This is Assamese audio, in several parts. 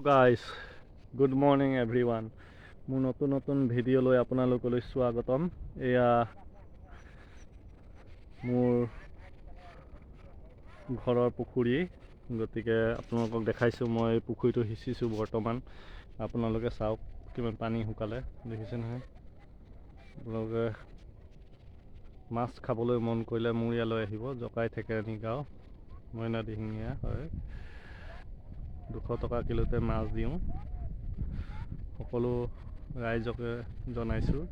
Guys good morning everyone. মোৰ নতুন ভিডিঅ'লৈ আপোনালোকলৈ স্বাগতম। এয়া মোৰ ঘৰৰ পুখুৰী, গতিকে আপোনালোকক দেখাইছোঁ। মই পুখুৰীটো সিঁচিছোঁ বৰ্তমান। আপোনালোকে চাওক কিমান পানী শুকালে, দেখিছে নহয়। আপোনালোকে মাছ খাবলৈ মন কৰিলে মোৰ ইয়ালৈ আহিব। জকাই থেকেৰাণী গাঁও, মইনা দিহিঙীয়া হয়। 200 টকা কিলোতে মাছ দিওঁ। সকলো ৰাইজকে জনাইছোঁ,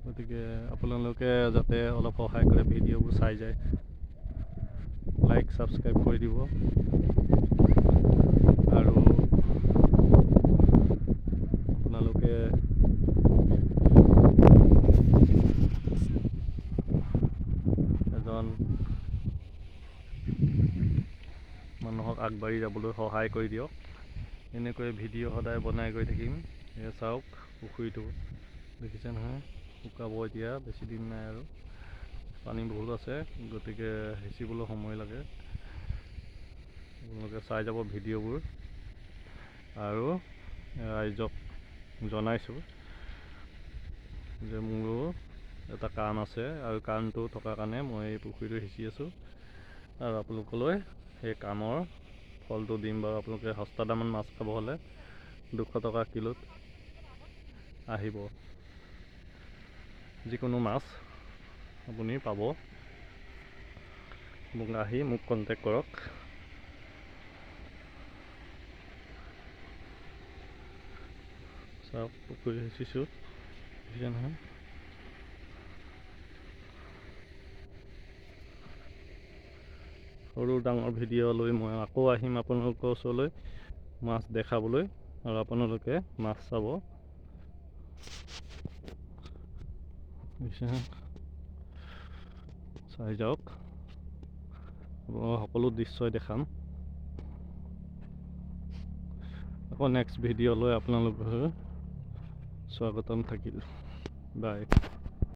গতিকে আপোনালোকে যাতে অলপ সহায় কৰে, ভিডিঅ'বোৰ চাই যায়, লাইক ছাবস্ক্ৰাইব কৰি দিব। আৰু আপোনালোকে এজন মানুহক আগবাঢ়ি যাবলৈ সহায় কৰি দিয়ক। এনেকৈ ভিডিঅ' সদায় বনাই গৈ থাকিম। এয়া চাওক পুখুৰীটো, দেখিছে নহয়। শুকাব এতিয়া, বেছি দিন নাই আৰু। পানী বহুত আছে, গতিকে সিঁচিবলৈ সময় লাগে। আপোনালোকে চাই যাব ভিডিঅ'বোৰ। আৰু ৰাইজক জনাইছোঁ যে মোৰো এটা কাম আছে, আৰু কামটো থকাৰ কাৰণে মই এই পুখুৰীটো সিঁচি আছোঁ। আৰু আপোনালোকলৈ সেই কামৰ ফলটো দিম বাৰু। আপোনালোকে সস্তা দামত মাছ খাব হ'লে 200 টকা কিলোত আহিব। যিকোনো মাছ আপুনি পাব। মোক আহি মোক কণ্টেক্ট কৰক। চাওক পুখুৰী সিঁচিছোঁ, দেখিছে নহয়। সৰু ডাঙৰ ভিডিঅ' লৈ মই আকৌ আহিম আপোনালোকৰ ওচৰলৈ মাছ দেখাবলৈ, আৰু আপোনালোকে মাছ চাব। চাই যাওক, সকলো দৃশ্যই দেখাম। আকৌ নেক্সট ভিডিঅ'লৈ আপোনালোকৰ স্বাগতম থাকিল। বাই।